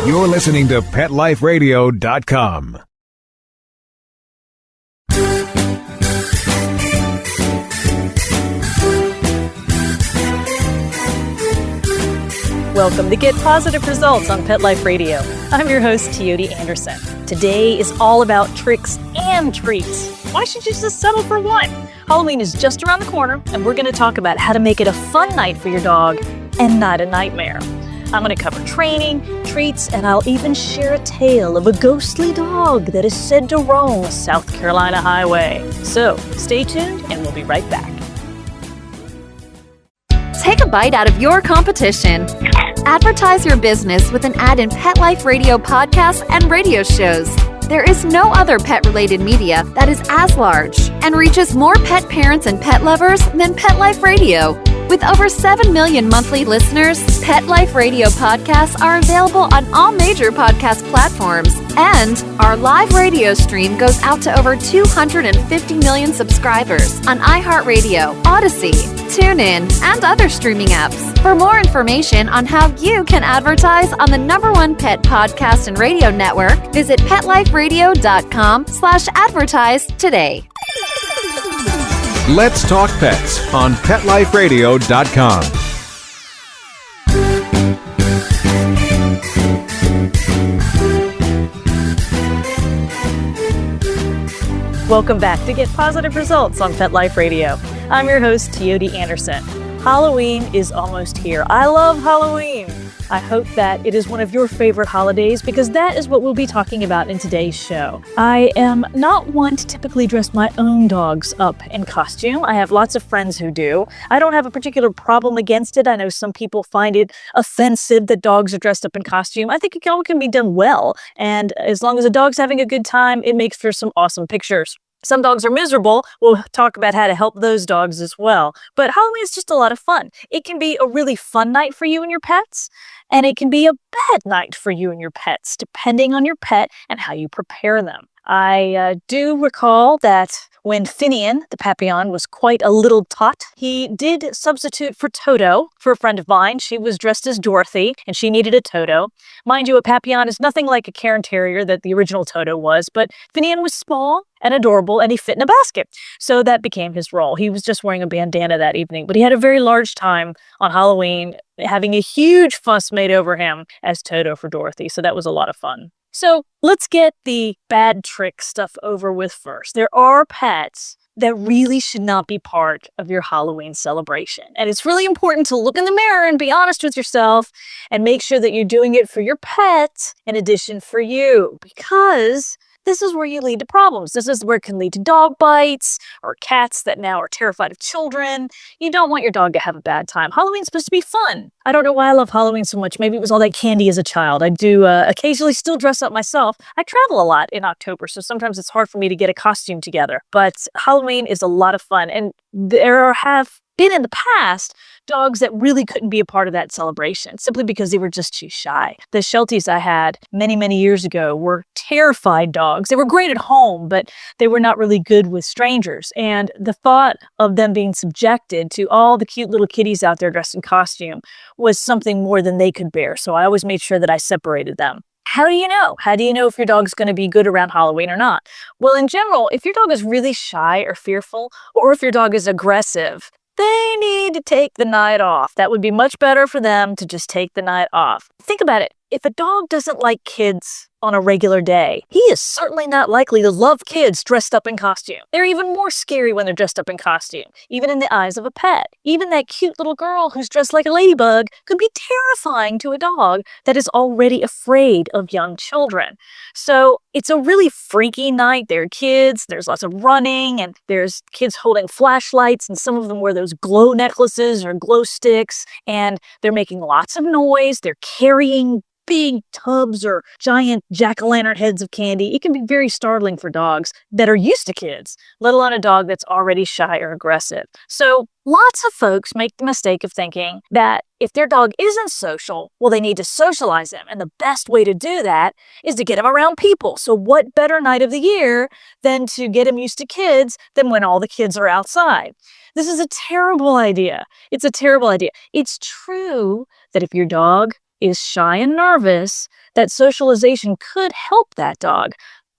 You're listening to PetLifeRadio.com. Welcome to Get Positive Results on Pet Life Radio. I'm your host, Teody Anderson. Today is all about tricks and treats. Why should you just settle for one? Halloween is just around the corner, and we're going to talk about how to make it a fun night for your dog and not a nightmare. I'm going to cover training, treats, and I'll even share a tale of a ghostly dog that is said to roam a South Carolina highway. So stay tuned, and we'll be right back. Take a bite out of your competition. Advertise your business with an ad in Pet Life Radio podcasts and radio shows. There is no other pet-related media that is as large and reaches more pet parents and pet lovers than Pet Life Radio. With over 7 million monthly listeners, Pet Life Radio podcasts are available on all major podcast platforms. And our live radio stream goes out to over 250 million subscribers on iHeartRadio, Odyssey, TuneIn, and other streaming apps. For more information on how you can advertise on the #1 pet podcast and radio network, visit PetLifeRadio.com/advertise today. Let's talk pets on PetLifeRadio.com. Welcome back to Get Positive Results on Pet Life Radio. I'm your host, Teody Anderson. Halloween is almost here. I love Halloween. I hope that it is one of your favorite holidays because that is what we'll be talking about in today's show. I am not one to typically dress my own dogs up in costume. I have lots of friends who do. I don't have a particular problem against it. I know some people find it offensive that dogs are dressed up in costume. I think it all can be done well. And as long as the dog's having a good time, it makes for some awesome pictures. Some dogs are miserable. We'll talk about how to help those dogs as well. But Halloween is just a lot of fun. It can be a really fun night for you and your pets, and it can be a bad night for you and your pets, depending on your pet and how you prepare them. I do recall that when Finian, the Papillon, was quite a little tot, he did substitute for Toto for a friend of mine. She was dressed as Dorothy, and she needed a Toto. Mind you, a Papillon is nothing like a Cairn Terrier that the original Toto was, but Finian was small and adorable, and he fit in a basket. So that became his role. He was just wearing a bandana that evening, but he had a very large time on Halloween, having a huge fuss made over him as Toto for Dorothy. So that was a lot of fun. So let's get the bad trick stuff over with first. There are pets that really should not be part of your Halloween celebration. And it's really important to look in the mirror and be honest with yourself and make sure that you're doing it for your pet in addition for you, because this is where you lead to problems. This is where it can lead to dog bites or cats that now are terrified of children. You don't want your dog to have a bad time. Halloween's supposed to be fun. I don't know why I love Halloween so much. Maybe it was all that candy as a child. I do occasionally still dress up myself. I travel a lot in October, so sometimes it's hard for me to get a costume together. But Halloween is a lot of fun. And there have been in the past dogs that really couldn't be a part of that celebration simply because they were just too shy. The Shelties I had many, many years ago were terrified dogs. They were great at home, but they were not really good with strangers. And the thought of them being subjected to all the cute little kitties out there dressed in costume was something more than they could bear. So I always made sure that I separated them. How do you know? How do you know if your dog's going to be good around Halloween or not? Well, in general, if your dog is really shy or fearful, or if your dog is aggressive, they need to take the night off. That would be much better for them to just take the night off. Think about it. If a dog doesn't like kids on a regular day, he is certainly not likely to love kids dressed up in costume. They're even more scary when they're dressed up in costume, even in the eyes of a pet. Even that cute little girl who's dressed like a ladybug could be terrifying to a dog that is already afraid of young children. So it's a really freaky night. There are kids, there's lots of running, and there's kids holding flashlights, and some of them wear those glow necklaces or glow sticks, and they're making lots of noise. They're carrying big tubs or giant jack-o'-lantern heads of candy. It can be very startling for dogs that are used to kids, let alone a dog that's already shy or aggressive. So lots of folks make the mistake of thinking that if their dog isn't social, well, they need to socialize him. And the best way to do that is to get him around people. So what better night of the year than to get him used to kids than when all the kids are outside? This is a terrible idea. It's a terrible idea. It's true that if your dog is shy and nervous, that socialization could help that dog.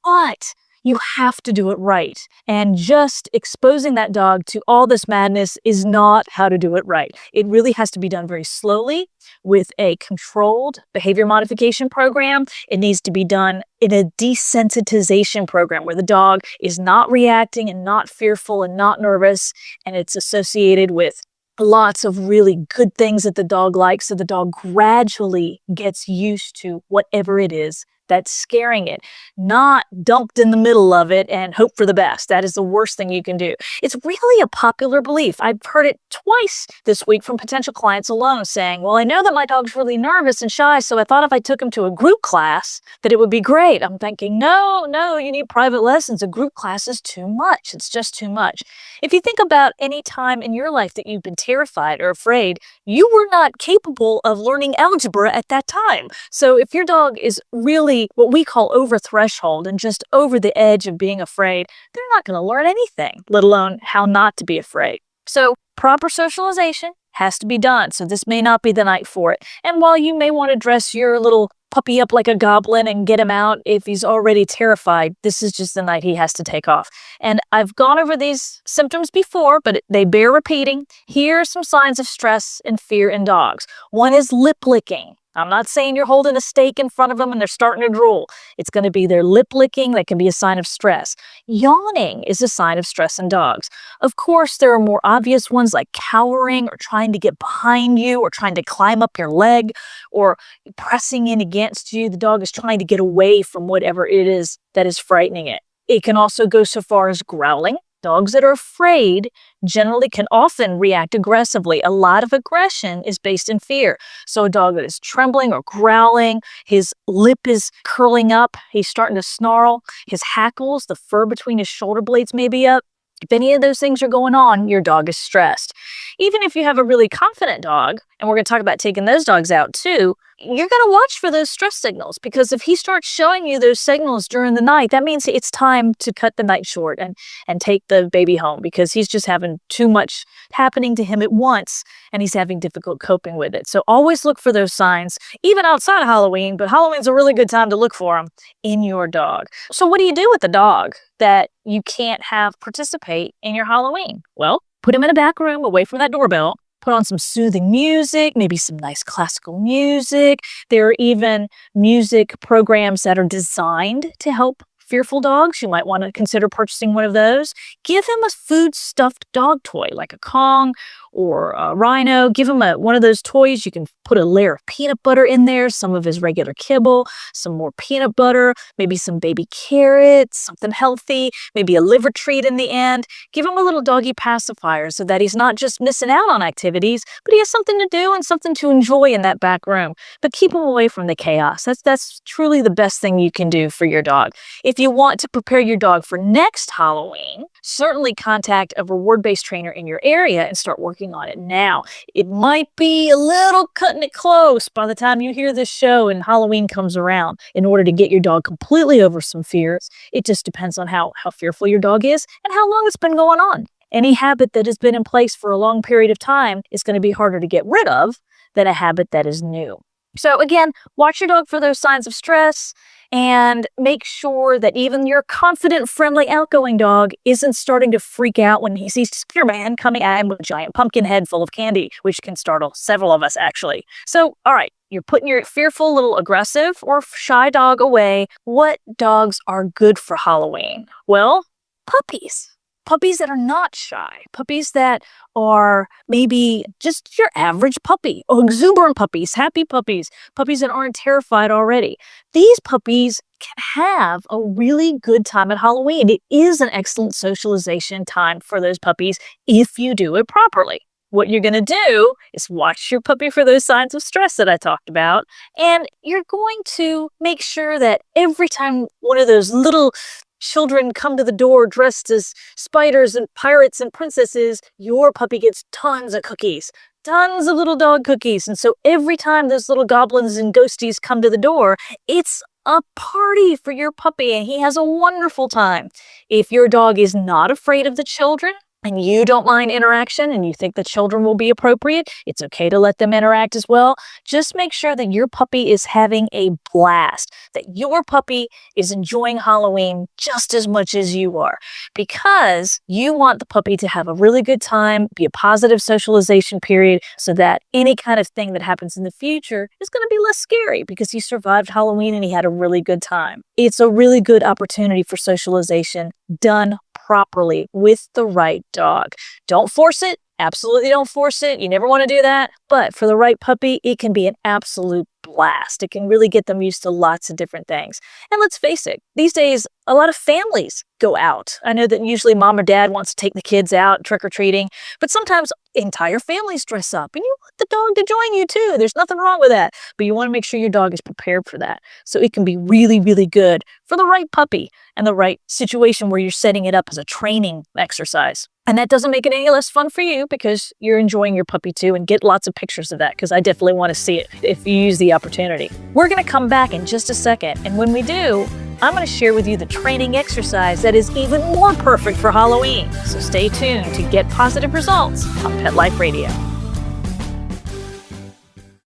But you have to do it right. And just exposing that dog to all this madness is not how to do it right. It really has to be done very slowly with a controlled behavior modification program. It needs to be done in a desensitization program where the dog is not reacting and not fearful and not nervous, and it's associated with lots of really good things that the dog likes, so the dog gradually gets used to whatever it is that's scaring it, not dumped in the middle of it and hope for the best. That is the worst thing you can do. It's really a popular belief. I've heard it twice this week from potential clients alone saying, well, I know that my dog's really nervous and shy, so I thought if I took him to a group class that it would be great. I'm thinking, no, you need private lessons. A group class is too much. It's just too much. If you think about any time in your life that you've been terrified or afraid, you were not capable of learning algebra at that time. So if your dog is really what we call over threshold and just over the edge of being afraid, they're not going to learn anything, let alone how not to be afraid. So proper socialization has to be done. So this may not be the night for it. And while you may want to dress your little puppy up like a goblin and get him out if he's already terrified, this is just the night he has to take off. And I've gone over these symptoms before, but they bear repeating. Here are some signs of stress and fear in dogs. One is lip licking. I'm not saying you're holding a steak in front of them and they're starting to drool. It's going to be their lip licking that can be a sign of stress. Yawning is a sign of stress in dogs. Of course, there are more obvious ones like cowering or trying to get behind you or trying to climb up your leg or pressing in against you. The dog is trying to get away from whatever it is that is frightening it. It can also go so far as growling. Dogs that are afraid generally can often react aggressively. A lot of aggression is based in fear. So a dog that is trembling or growling, his lip is curling up, he's starting to snarl, his hackles, the fur between his shoulder blades may be up. If any of those things are going on, your dog is stressed. Even if you have a really confident dog, and we're going to talk about taking those dogs out too, you're going to watch for those stress signals, because if he starts showing you those signals during the night, that means it's time to cut the night short and take the baby home, because he's just having too much happening to him at once and he's having difficult coping with it. So always look for those signs, even outside of Halloween, but Halloween's a really good time to look for them in your dog. So what do you do with the dog that you can't have participate in your Halloween? Well, put him in a back room away from that doorbell. Put on some soothing music, maybe some nice classical music. There are even music programs that are designed to help fearful dogs. You might want to consider purchasing one of those. Give him a food stuffed dog toy like a Kong or a Rhino. Give him one of those toys. You can put a layer of peanut butter in there, some of his regular kibble, some more peanut butter, maybe some baby carrots, something healthy, maybe a liver treat in the end. Give him a little doggy pacifier so that he's not just missing out on activities, but he has something to do and something to enjoy in that back room. But keep him away from the chaos. That's truly the best thing you can do for your dog. If you want to prepare your dog for next Halloween, certainly contact a reward-based trainer in your area and start working on it now. It might be a little cutting it close by the time you hear this show and Halloween comes around in order to get your dog completely over some fears. It just depends on how fearful your dog is and how long it's been going on. Any habit that has been in place for a long period of time is going to be harder to get rid of than a habit that is new. So again, watch your dog for those signs of stress and make sure that even your confident, friendly, outgoing dog isn't starting to freak out when he sees Spider-Man coming at him with a giant pumpkin head full of candy, which can startle several of us actually. So, all right, you're putting your fearful little aggressive or shy dog away. What dogs are good for Halloween? Well, puppies. Puppies that are not shy, puppies that are maybe just your average puppy, or exuberant puppies, happy puppies, puppies that aren't terrified already. These puppies can have a really good time at Halloween. It is an excellent socialization time for those puppies if you do it properly. What you're going to do is watch your puppy for those signs of stress that I talked about, and you're going to make sure that every time one of those little children come to the door dressed as spiders and pirates and princesses, your puppy gets tons of cookies, tons of little dog cookies. And so every time those little goblins and ghosties come to the door, it's a party for your puppy and he has a wonderful time. If your dog is not afraid of the children, and you don't mind interaction and you think the children will be appropriate, it's okay to let them interact as well. Just make sure that your puppy is having a blast, that your puppy is enjoying Halloween just as much as you are, because you want the puppy to have a really good time, be a positive socialization period, so that any kind of thing that happens in the future is going to be less scary because he survived Halloween and he had a really good time. It's a really good opportunity for socialization done properly with the right dog. Don't force it. Absolutely don't force it. You never want to do that. But for the right puppy, it can be an absolute blast. It can really get them used to lots of different things. And let's face it, these days, a lot of families go out. I know that usually mom or dad wants to take the kids out trick-or-treating, but sometimes entire families dress up and you want the dog to join you too. There's nothing wrong with that, but you want to make sure your dog is prepared for that. So it can be really, really good for the right puppy and the right situation where you're setting it up as a training exercise. And that doesn't make it any less fun for you because you're enjoying your puppy too, and get lots of pictures of that because I definitely want to see it if you use the opportunity. We're going to come back in just a second, and when we do, I'm going to share with you the training exercise that is even more perfect for Halloween. So stay tuned to get positive results on Pet Life Radio.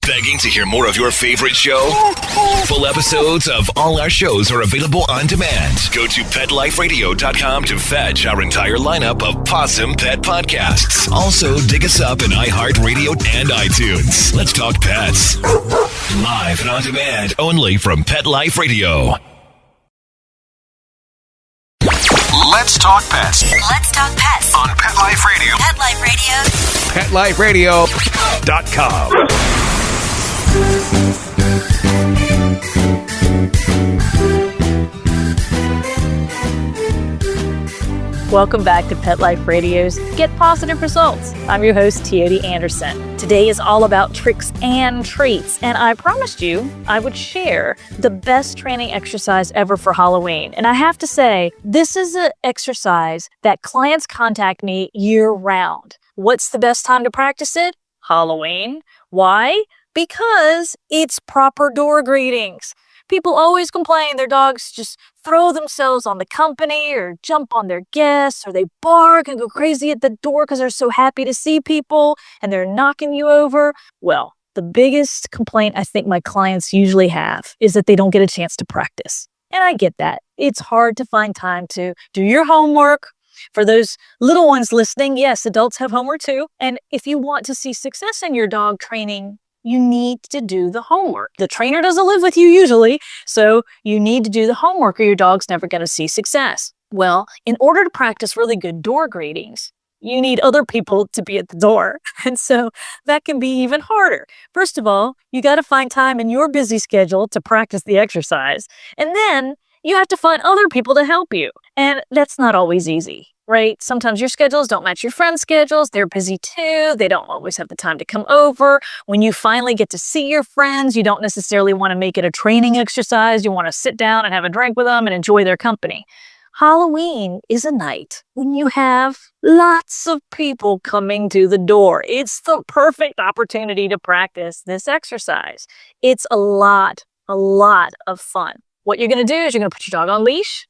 Begging to hear more of your favorite show? Full episodes of all our shows are available on demand. Go to PetLifeRadio.com to fetch our entire lineup of Possum Pet podcasts. Also, dig us up in iHeartRadio and iTunes. Let's talk pets. Live and on demand, only from Pet Life Radio. Let's talk pets. Let's talk pets On Pet Life Radio. Pet Life Radio. PetLifeRadio.com. Welcome back to Pet Life Radio's Get Positive Results. I'm your host, Teody Anderson. Today is all about tricks and treats, and I promised you I would share the best training exercise ever for Halloween. And I have to say, this is an exercise that clients contact me year-round. What's the best time to practice it? Halloween. Why? Because it's proper door greetings. People always complain their dogs just throw themselves on the company or jump on their guests, or they bark and go crazy at the door because they're so happy to see people and they're knocking you over. Well, the biggest complaint I think my clients usually have is that they don't get a chance to practice. And I get that. It's hard to find time to do your homework. For those little ones listening, yes, adults have homework too. And if you want to see success in your dog training, you need to do the homework. The trainer doesn't live with you usually, so you need to do the homework or your dog's never going to see success. Well, in order to practice really good door greetings, you need other people to be at the door. And so that can be even harder. First of all, you got to find time in your busy schedule to practice the exercise. And then you have to find other people to help you. And that's not always easy, right? Sometimes your schedules don't match your friends' schedules. They're busy too. They don't always have the time to come over. When you finally get to see your friends, you don't necessarily want to make it a training exercise. You want to sit down and have a drink with them and enjoy their company. Halloween is a night when you have lots of people coming to the door. It's the perfect opportunity to practice this exercise. It's a lot of fun. What you're going to do is you're going to put your dog on leash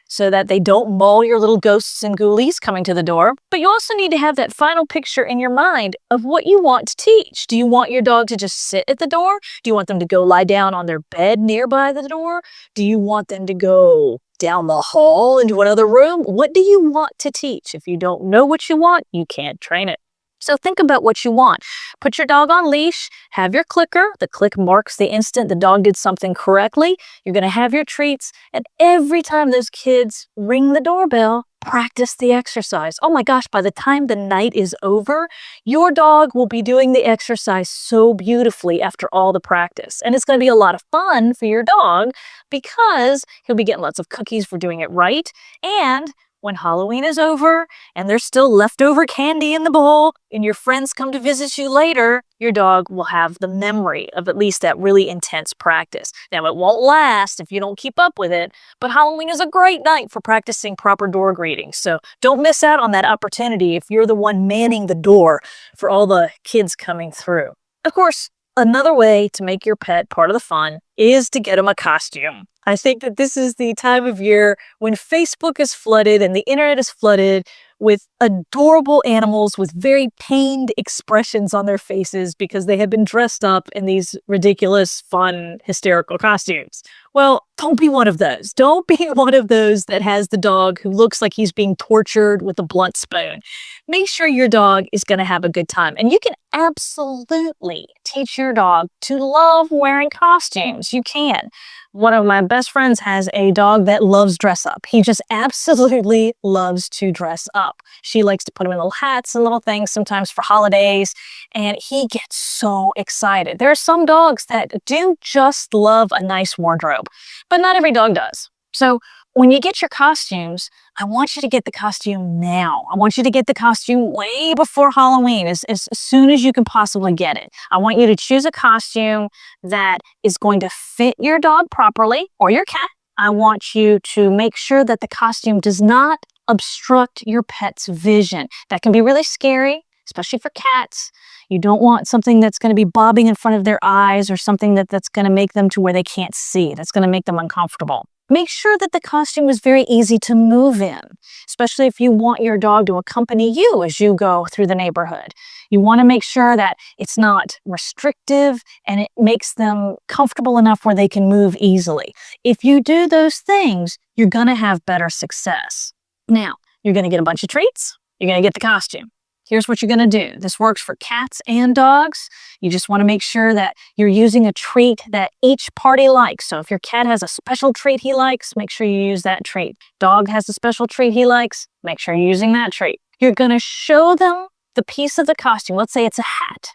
so that they don't maul your little ghosts and ghoulies coming to the door. But you also need to have that final picture in your mind of what you want to teach. Do you want your dog to just sit at the door? Do you want them to go lie down on their bed nearby the door? Do you want them to go down the hall into another room? What do you want to teach? If you don't know what you want, you can't train it. So think about what you want. Put your dog on leash, have your clicker. The click marks the instant the dog did something correctly. You're going to have your treats. And every time those kids ring the doorbell, practice the exercise. Oh my gosh, by the time the night is over, your dog will be doing the exercise so beautifully after all the practice. And it's going to be a lot of fun for your dog because he'll be getting lots of cookies for doing it right. And when Halloween is over and there's still leftover candy in the bowl and your friends come to visit you later, your dog will have the memory of at least that really intense practice. Now, it won't last if you don't keep up with it, but Halloween is a great night for practicing proper door greetings. So don't miss out on that opportunity if you're the one manning the door for all the kids coming through. Of course, another way to make your pet part of the fun is to get them a costume. I think that this is the time of year when Facebook is flooded and the internet is flooded with adorable animals with very pained expressions on their faces because they have been dressed up in these ridiculous, fun, hysterical costumes. Well, don't be one of those. Don't be one of those that has the dog who looks like he's being tortured with a blunt spoon. Make sure your dog is going to have a good time. And you can absolutely teach your dog to love wearing costumes. You can. One of my best friends has a dog that loves dress up. He just absolutely loves to dress up. She likes to put him in little hats and little things sometimes for holidays, and he gets so excited. There are some dogs that do just love a nice wardrobe, but not every dog does. So when you get your costumes, I want you to get the costume now. I want you to get the costume way before Halloween, as soon as you can possibly get it. I want you to choose a costume that is going to fit your dog properly or your cat. I want you to make sure that the costume does not obstruct your pet's vision. That can be really scary, especially for cats. You don't want something that's going to be bobbing in front of their eyes or something that's going to make them to where they can't see. That's going to make them uncomfortable. Make sure that the costume is very easy to move in, especially if you want your dog to accompany you as you go through the neighborhood. You want to make sure that it's not restrictive and it makes them comfortable enough where they can move easily. If you do those things, you're going to have better success. Now, you're going to get a bunch of treats. You're going to get the costume. Here's what you're going to do. This works for cats and dogs. You just want to make sure that you're using a treat that each party likes. So if your cat has a special treat he likes, make sure you use that treat. Dog has a special treat he likes, make sure you're using that treat. You're going to show them the piece of the costume. Let's say it's a hat.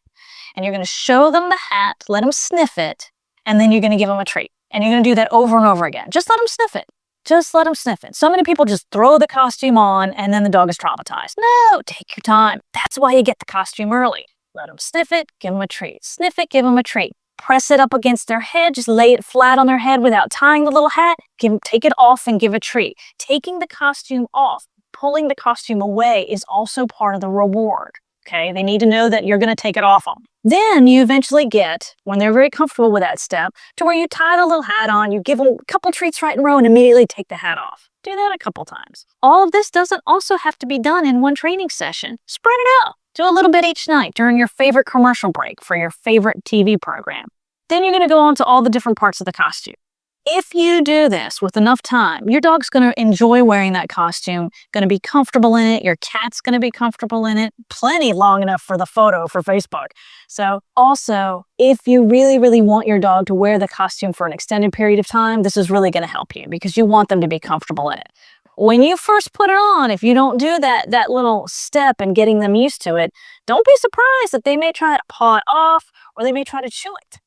And you're going to show them the hat, let them sniff it, and then you're going to give them a treat. And you're going to do that over and over again. Just let them sniff it. Just let them sniff it. So many people just throw the costume on and then the dog is traumatized. No, take your time. That's why you get the costume early. Let them sniff it, give them a treat. Sniff it, give them a treat. Press it up against their head, just lay it flat on their head without tying the little hat. Take it off and give a treat. Taking the costume off, pulling the costume away is also part of the reward. Okay, they need to know that you're going to take it off them. Then you eventually get, when they're very comfortable with that step, to where you tie the little hat on, you give them a couple treats right in a row and immediately take the hat off. Do that a couple times. All of this doesn't also have to be done in one training session. Spread it out. Do a little bit each night during your favorite commercial break for your favorite TV program. Then you're going to go on to all the different parts of the costume. If you do this with enough time, your dog's going to enjoy wearing that costume, going to be comfortable in it, your cat's going to be comfortable in it, plenty long enough for the photo for Facebook. So also, if you really, really want your dog to wear the costume for an extended period of time, this is really going to help you because you want them to be comfortable in it. When you first put it on, if you don't do that little step in getting them used to it, don't be surprised that they may try to paw it off or they may try to chew it.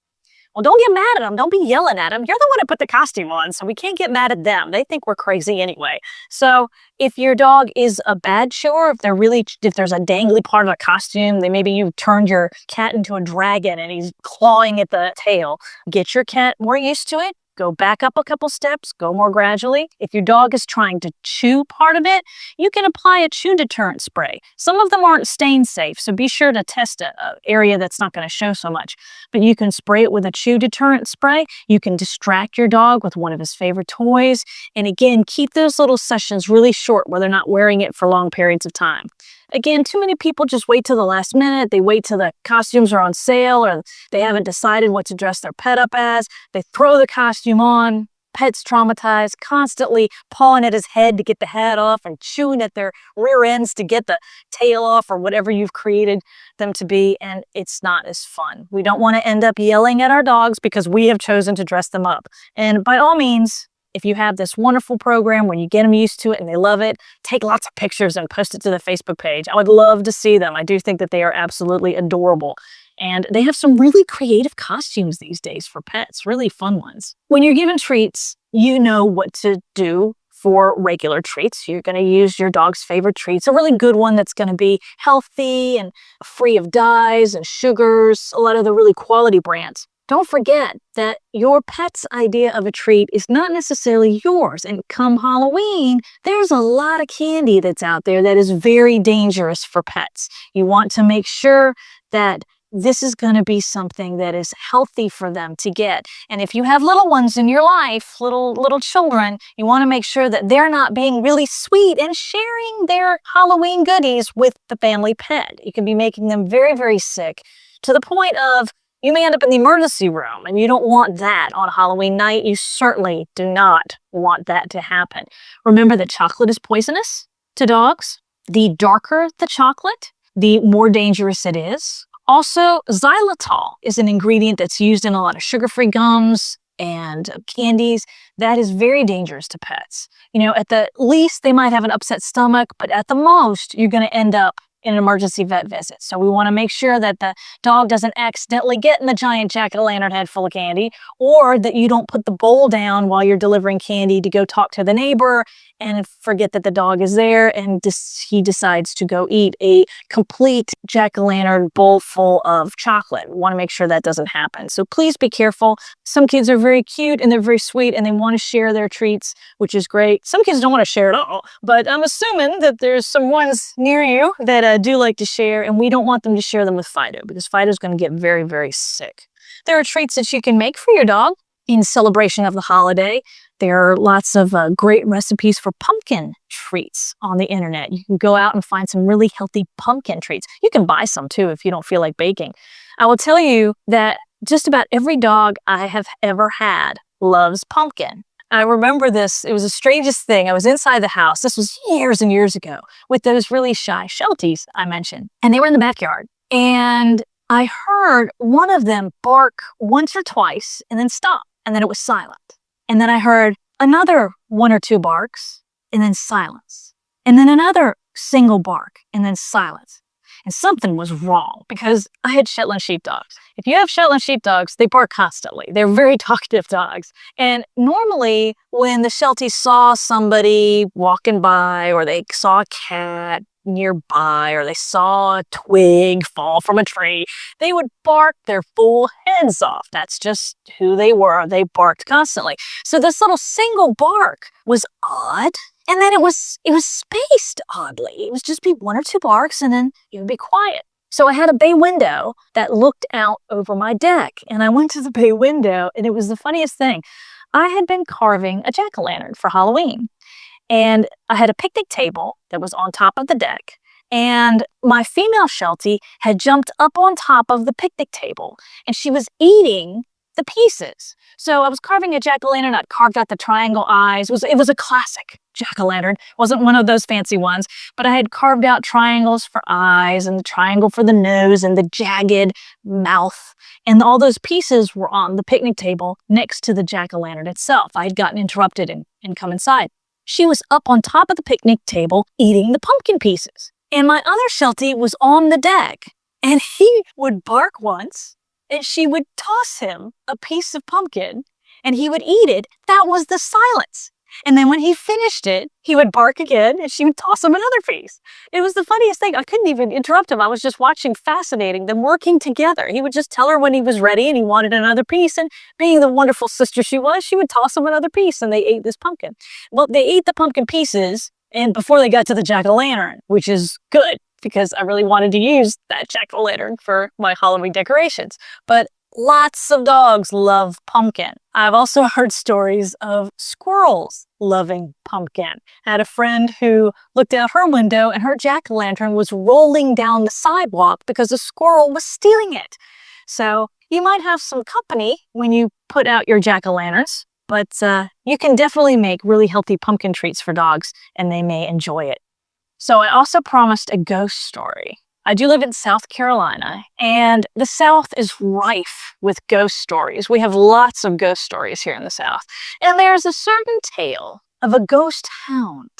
Well, don't get mad at them. Don't be yelling at them. You're the one who put the costume on, so we can't get mad at them. They think we're crazy anyway. So if your dog is a bad chewer, if there's a dangly part of the costume, maybe you turned your cat into a dragon and he's clawing at the tail, get your cat more used to it. Go back up a couple steps, go more gradually. If your dog is trying to chew part of it, you can apply a chew deterrent spray. Some of them aren't stain safe, so be sure to test an area that's not going to show so much. But you can spray it with a chew deterrent spray. You can distract your dog with one of his favorite toys. And again, keep those little sessions really short where they're not wearing it for long periods of time. Again, too many people just wait till the last minute. They wait till the costumes are on sale or they haven't decided what to dress their pet up as. They throw the costume on. Pet's traumatized, constantly pawing at his head to get the hat off and chewing at their rear ends to get the tail off or whatever you've created them to be. And it's not as fun. We don't want to end up yelling at our dogs because we have chosen to dress them up. And by all means, if you have this wonderful program where you get them used to it and they love it, take lots of pictures and post it to the Facebook page. I would love to see them. I do think that they are absolutely adorable. And they have some really creative costumes these days for pets, really fun ones. When you're given treats, you know what to do for regular treats. You're going to use your dog's favorite treats, a really good one that's going to be healthy and free of dyes and sugars, a lot of the really quality brands. Don't forget that your pet's idea of a treat is not necessarily yours. And come Halloween, there's a lot of candy that's out there that is very dangerous for pets. You want to make sure that this is going to be something that is healthy for them to get. And if you have little ones in your life, little children, you want to make sure that they're not being really sweet and sharing their Halloween goodies with the family pet. You can be making them very, very sick to the point of you may end up in the emergency room, and you don't want that on Halloween night. You certainly do not want that to happen. Remember that chocolate is poisonous to dogs. The darker the chocolate, the more dangerous it is. Also, xylitol is an ingredient that's used in a lot of sugar-free gums and candies. That is very dangerous to pets. At the least, they might have an upset stomach, but at the most, you're going to end up in an emergency vet visit. So we want to make sure that the dog doesn't accidentally get in the giant jack-o'-lantern head full of candy, or that you don't put the bowl down while you're delivering candy to go talk to the neighbor and forget that the dog is there, and he decides to go eat a complete jack-o'-lantern bowl full of chocolate. We want to make sure that doesn't happen. So please be careful. Some kids are very cute and they're very sweet and they want to share their treats, which is great. Some kids don't want to share at all, but I'm assuming that there's some ones near you that do like to share, and we don't want them to share them with Fido because Fido's going to get very, very sick. There are treats that you can make for your dog in celebration of the holiday. There are lots of great recipes for pumpkin treats on the internet. You can go out and find some really healthy pumpkin treats. You can buy some too if you don't feel like baking. I will tell you that just about every dog I have ever had loves pumpkin. I remember this. It was the strangest thing. I was inside the house. This was years and years ago with those really shy Shelties I mentioned. And they were in the backyard. And I heard one of them bark once or twice and then stop. And then it was silent. And then I heard another one or two barks and then silence. And then another single bark and then silence. And something was wrong because I had Shetland sheepdogs. If you have Shetland sheepdogs, they bark constantly. They're very talkative dogs. And normally when the Shelties saw somebody walking by, or they saw a cat nearby, or they saw a twig fall from a tree, they would bark their full heads off. That's just who they were. They barked constantly. So this little single bark was odd. And then it was spaced oddly. It was just be one or two barks and then it would be quiet. So I had a bay window that looked out over my deck, and I went to the bay window, and it was the funniest thing. I had been carving a jack-o'-lantern for Halloween, and I had a picnic table that was on top of the deck, and my female Sheltie had jumped up on top of the picnic table, and she was eating the pieces. So I was carving a jack-o'-lantern. I'd carved out the triangle eyes. It was a classic jack-o'-lantern. Wasn't one of those fancy ones, but I had carved out triangles for eyes and the triangle for the nose and the jagged mouth. And all those pieces were on the picnic table next to the jack-o'-lantern itself. I had gotten interrupted and come inside. She was up on top of the picnic table eating the pumpkin pieces. And my other Sheltie was on the deck, and he would bark once, and she would toss him a piece of pumpkin, and he would eat it. That was the silence. And then when he finished it, he would bark again, and she would toss him another piece. It was the funniest thing. I couldn't even interrupt him. I was just watching, fascinating them working together. He would just tell her when he was ready and he wanted another piece, and being the wonderful sister she was, she would toss him another piece, and they ate this pumpkin. Well, they ate the pumpkin pieces and before they got to the jack-o'-lantern, which is good, because I really wanted to use that jack-o'-lantern for my Halloween decorations. But lots of dogs love pumpkin. I've also heard stories of squirrels loving pumpkin. I had a friend who looked out her window and her jack-o'-lantern was rolling down the sidewalk because a squirrel was stealing it. So you might have some company when you put out your jack-o'-lanterns, but you can definitely make really healthy pumpkin treats for dogs, and they may enjoy it. So I also promised a ghost story. I do live in South Carolina, and the South is rife with ghost stories. We have lots of ghost stories here in the South. And there's a certain tale of a ghost hound.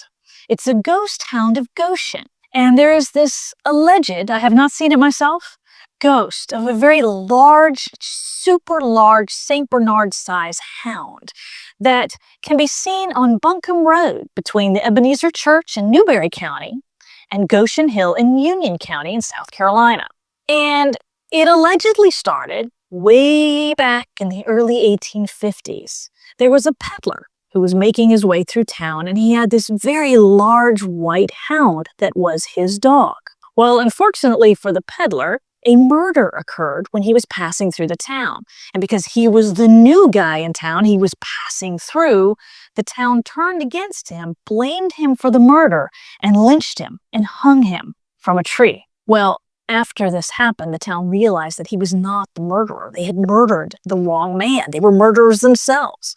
It's a Ghost Hound of Goshen. And there is this alleged, I have not seen it myself, ghost of a very large, super large St. Bernard-sized hound that can be seen on Buncombe Road between the Ebenezer Church in Newberry County and Goshen Hill in Union County in South Carolina. And it allegedly started way back in the early 1850s. There was a peddler who was making his way through town, and he had this very large white hound that was his dog. Well, unfortunately for the peddler, a murder occurred when he was passing through the town. And because he was the new guy in town, he was passing through, the town turned against him, blamed him for the murder, and lynched him and hung him from a tree. Well, after this happened, the town realized that he was not the murderer. They had murdered the wrong man. They were murderers themselves.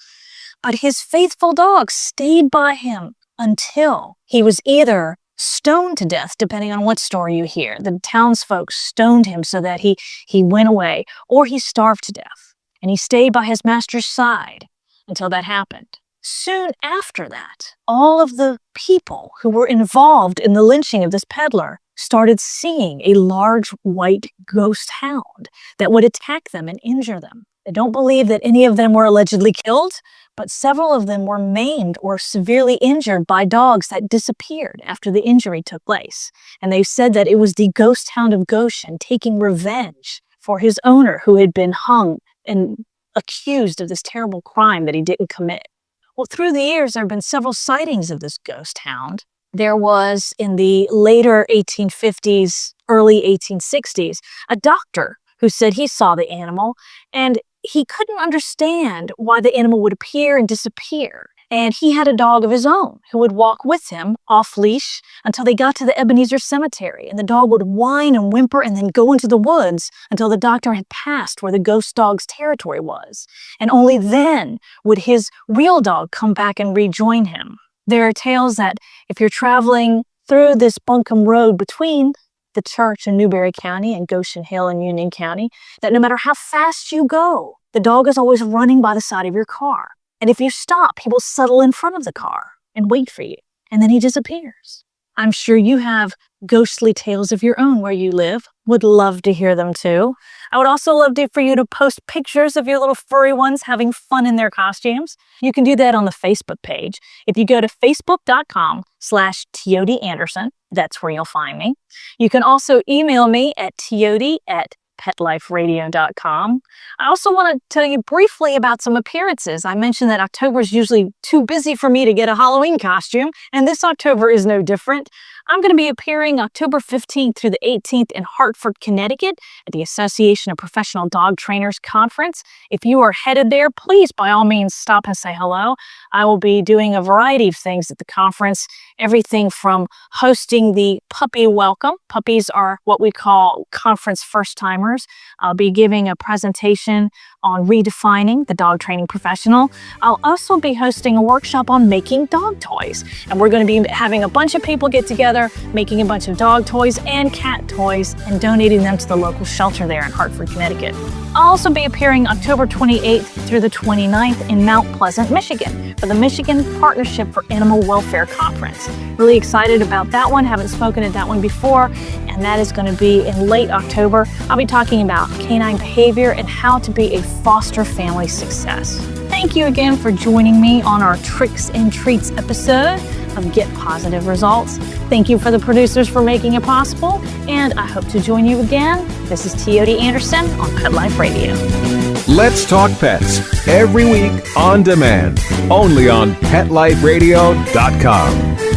But his faithful dog stayed by him until he was either stoned to death, depending on what story you hear. The townsfolk stoned him so that he went away, or he starved to death. And he stayed by his master's side until that happened. Soon after that, all of the people who were involved in the lynching of this peddler started seeing a large white ghost hound that would attack them and injure them. They don't believe that any of them were allegedly killed, but several of them were maimed or severely injured by dogs that disappeared after the injury took place. And they said that it was the Ghost Hound of Goshen taking revenge for his owner who had been hung and accused of this terrible crime that he didn't commit. Well, through the years, there have been several sightings of this ghost hound. There was, in the later 1850s, early 1860s, a doctor who said he saw the animal, and he couldn't understand why the animal would appear and disappear. And he had a dog of his own who would walk with him off leash until they got to the Ebenezer Cemetery. And the dog would whine and whimper and then go into the woods until the doctor had passed where the ghost dog's territory was. And only then would his real dog come back and rejoin him. There are tales that if you're traveling through this Buncombe Road between the church in Newberry County and Goshen Hill in Union County, that no matter how fast you go, the dog is always running by the side of your car. And if you stop, he will settle in front of the car and wait for you. And then he disappears. I'm sure you have ghostly tales of your own where you live. Would love to hear them too. I would also love for you to post pictures of your little furry ones having fun in their costumes. You can do that on the Facebook page. If you go to facebook.com/Teody Anderson, that's where you'll find me. You can also email me at teody@petliferadio.com. I also want to tell you briefly about some appearances. I mentioned that October is usually too busy for me to get a Halloween costume, and this October is no different. I'm going to be appearing October 15th through the 18th in Hartford, Connecticut at the Association of Professional Dog Trainers Conference. If you are headed there, please, by all means, stop and say hello. I will be doing a variety of things at the conference, everything from hosting the puppy welcome. Puppies are what we call conference first-timers. I'll be giving a presentation on redefining the dog training professional. I'll also be hosting a workshop on making dog toys. And we're going to be having a bunch of people get together, making a bunch of dog toys and cat toys, and donating them to the local shelter there in Hartford, Connecticut. I'll also be appearing October 28th through the 29th in Mount Pleasant, Michigan for the Michigan Partnership for Animal Welfare Conference. Really excited about that one. Haven't spoken at that one before, and that is going to be in late October. I'll be talking about canine behavior and how to be a foster family success. Thank you again for joining me on our Tricks and Treats episode of Get Positive Results. Thank you for the producers for making it possible, and I hope to join you again. This is Teody Anderson on Pet Life Radio. Let's Talk Pets every week on demand, only on PetLifeRadio.com.